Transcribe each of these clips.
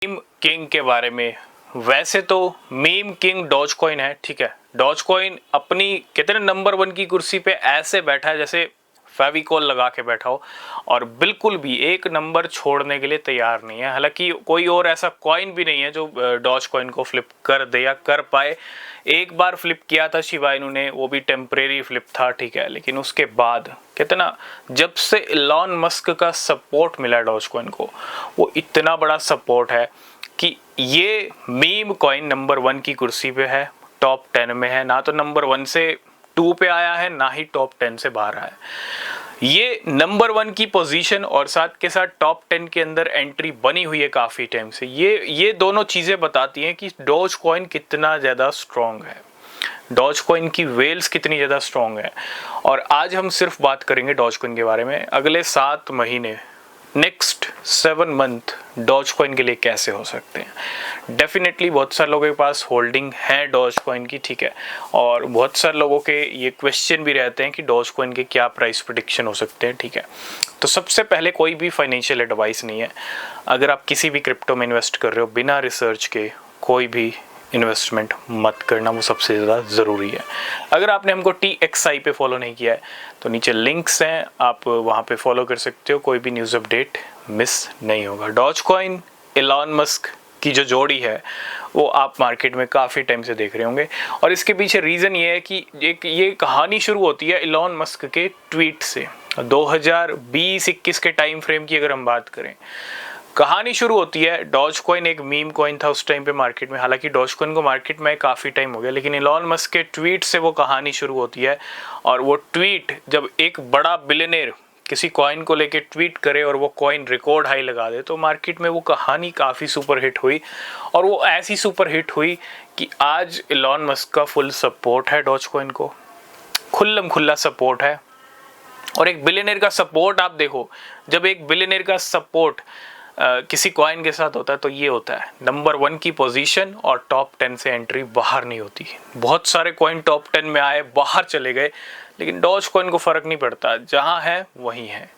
Meme king के बारे में। वैसे तो मीम किंग डॉज कॉइन है, ठीक है। डॉज कॉइन अपनी कितने नंबर 1 की कुर्सी पे ऐसे बैठा है जैसे फेविकॉल लगा के बैठा हो, और बिल्कुल भी एक नंबर छोड़ने के लिए तैयार नहीं है। हालांकि कोई और ऐसा कॉइन भी नहीं है जो डॉज कॉइन को फ्लिप कर दे या कर पाए। एक बार फ्लिप किया था शिबा इनू ने, वो भी टेम्परेरी फ्लिप था, ठीक है। लेकिन उसके बाद कितना, जब से इलॉन मस्क का सपोर्ट मिला डॉज कॉइन को, वो इतना बड़ा सपोर्ट है कि ये मीम कॉइन नंबर 1 की कुर्सी पे है, टॉप 10 में है। ना तो नंबर 1 से 2 पे आया है, ना ही टॉप 10 से बाहर आया है। ये नंबर 1 की पोजीशन और साथ के साथ टॉप 10 के अंदर एंट्री बनी हुई है काफ़ी टाइम से। ये दोनों चीज़ें बताती हैं कि डॉज कॉइन कितना ज़्यादा स्ट्रॉन्ग है, डॉज कॉइन की वेल्स कितनी ज़्यादा स्ट्रॉन्ग है। और आज हम सिर्फ बात करेंगे डॉज कॉइन के बारे में। अगले 7 महीने, नेक्स्ट 7 मंथ डॉज कॉइन के लिए कैसे हो सकते हैं। डेफिनेटली बहुत सारे लोगों के पास होल्डिंग है डॉज कॉइन की, ठीक है। और बहुत सारे लोगों के ये क्वेश्चन भी रहते हैं कि डॉज कॉइन के क्या प्राइस प्रेडिक्शन हो सकते हैं, ठीक है। तो सबसे पहले कोई भी फाइनेंशियल एडवाइस नहीं है। अगर आप किसी भी क्रिप्टो में इन्वेस्ट कर रहे हो, बिना रिसर्च के कोई भी इन्वेस्टमेंट मत करना, वो सबसे ज़्यादा ज़रूरी है। अगर आपने हमको TXI पे फॉलो नहीं किया है तो नीचे लिंक्स हैं, आप वहाँ पे फॉलो कर सकते हो, कोई भी न्यूज़ अपडेट मिस नहीं होगा। डॉज कॉइन इलॉन मस्क की जो जोड़ी है वो आप मार्केट में काफ़ी टाइम से देख रहे होंगे, और इसके पीछे रीज़न ये है कि ये कहानी शुरू होती है इलॉन मस्क के ट्वीट से। 2020-21 के टाइम फ्रेम की अगर हम बात करें, कहानी शुरू होती है। डॉज कॉइन एक मीम कॉइन था उस टाइम पे मार्केट में, हालांकि डॉज कॉइन को मार्केट में काफ़ी टाइम हो गया, लेकिन इलॉन मस्क के ट्वीट से वो कहानी शुरू होती है। और वो ट्वीट, जब एक बड़ा बिलियनर किसी कॉइन को लेके ट्वीट करे और वो कॉइन रिकॉर्ड हाई लगा दे, तो मार्केट में वो कहानी काफ़ी सुपर हिट हुई। और वो ऐसी सुपर हिट हुई कि आज इलॉन मस्क का फुल सपोर्ट है डॉज कॉइन को, खुल्लम खुल्ला सपोर्ट है। और एक बिलियनर का सपोर्ट आप देखो, जब एक बिलियनर का सपोर्ट किसी कॉइन के साथ होता है तो ये होता है नंबर 1 की पोजीशन और टॉप 10 से एंट्री बाहर नहीं होती। बहुत सारे कॉइन टॉप 10 में आए, बाहर चले गए, लेकिन डॉज कॉइन को फर्क नहीं पड़ता, जहां है वहीं है।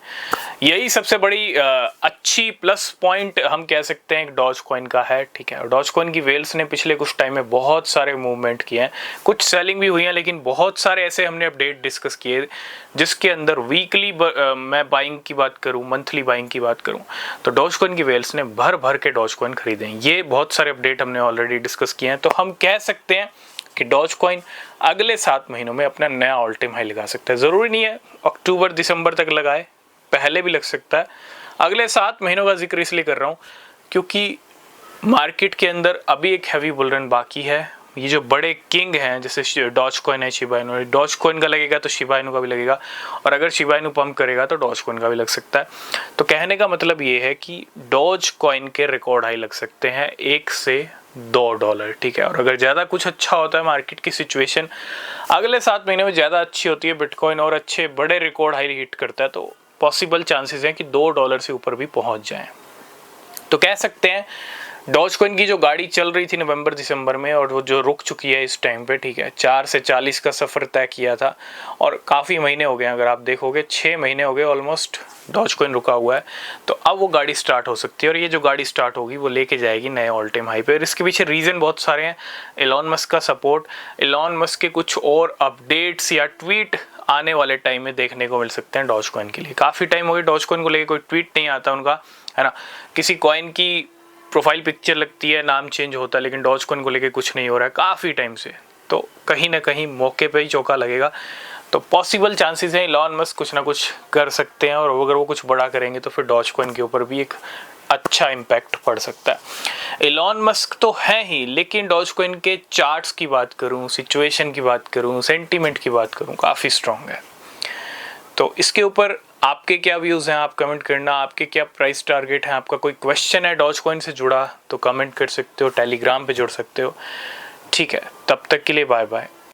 यही सबसे बड़ी अच्छी प्लस पॉइंट हम कह सकते हैं डॉज कॉइन का है, ठीक है। डॉज कॉइन की वेल्स ने पिछले कुछ टाइम में बहुत सारे मूवमेंट किए हैं, कुछ सेलिंग भी हुई है, लेकिन बहुत सारे ऐसे हमने अपडेट डिस्कस किए जिसके अंदर वीकली मैं बाइंग की बात करूं, मंथली बाइंग की बात करूं, तो डॉज कॉइन की वेल्स ने भर भर के डॉज कॉइन खरीदे हैं। ये बहुत सारे अपडेट हमने ऑलरेडी डिस्कस किए हैं। तो हम कह सकते हैं कि डॉज कॉइन अगले 7 महीनों में अपना नया ऑल टाइम हाई लगा सकता है। ज़रूरी नहीं है अक्टूबर दिसंबर तक लगाए, पहले भी लग सकता है। अगले 7 महीनों का जिक्र इसलिए कर रहा हूँ क्योंकि मार्केट के अंदर अभी एक हैवी बुल रन बाकी है। ये जो बड़े किंग हैं जैसे डॉज कॉइन है, शिबा इनू, डॉज कॉइन का लगेगा तो शिबा इनू का भी लगेगा, और अगर शिबा इनू पंप करेगा तो डॉज कॉइन का भी लग सकता है। तो कहने का मतलब ये है कि डॉज कॉइन के रिकॉर्ड हाई लग सकते हैं $1 से $2, ठीक है। और अगर ज़्यादा कुछ अच्छा होता है, मार्केट की सिचुएशन अगले 7 महीने में ज़्यादा अच्छी होती है, बिटकॉइन और अच्छे बड़े रिकॉर्ड हाई हिट करता है, तो पॉसिबल चांसेस हैं कि $2 से ऊपर भी पहुंच जाएं। तो कह सकते हैं डॉज कॉइन की जो गाड़ी चल रही थी नवंबर दिसंबर में, और वो जो रुक चुकी है इस टाइम पे, ठीक है, 4 से 40 का सफ़र तय किया था, और काफ़ी महीने हो गए, अगर आप देखोगे 6 महीने हो गए ऑलमोस्ट डॉज कॉइन रुका हुआ है। तो अब वो गाड़ी स्टार्ट हो सकती है, और ये जो गाड़ी स्टार्ट होगी वो लेके जाएगी नए ऑल टाइम हाई पे। और इसके पीछे रीज़न बहुत सारे हैं। इलॉन मस्क का सपोर्ट, इलॉन मस्क के कुछ और अपडेट्स या ट्वीट आने वाले टाइम में देखने को मिल सकते हैं डॉज कॉइन के लिए। काफ़ी टाइम हो गया डॉज कॉइन को लेकर कोई ट्वीट नहीं आता उनका, है ना। किसी कॉइन की प्रोफाइल पिक्चर लगती है, नाम चेंज होता है, लेकिन डॉज कॉइन को लेके कुछ नहीं हो रहा है काफ़ी टाइम से। तो कहीं ना कहीं मौके पे ही चौका लगेगा। तो पॉसिबल चांसेस हैं इलॉन मस्क कुछ ना कुछ कर सकते हैं, और अगर वो कुछ बड़ा करेंगे तो फिर डॉज कॉइन के ऊपर भी एक अच्छा इम्पैक्ट पड़ सकता है। इलॉन मस्क तो है ही, लेकिन डॉज कॉइन के चार्ट्स की बात करूँ, सिचुएशन की बात करूँ, सेंटीमेंट की बात करूँ, काफ़ी स्ट्रॉन्ग है। तो इसके ऊपर आपके क्या व्यूज़ हैं, आप कमेंट करना। आपके क्या प्राइस टारगेट है, आपका कोई क्वेश्चन है डॉज कॉइन से जुड़ा तो कमेंट कर सकते हो, टेलीग्राम पे जुड़ सकते हो, ठीक है। तब तक के लिए बाय बाय।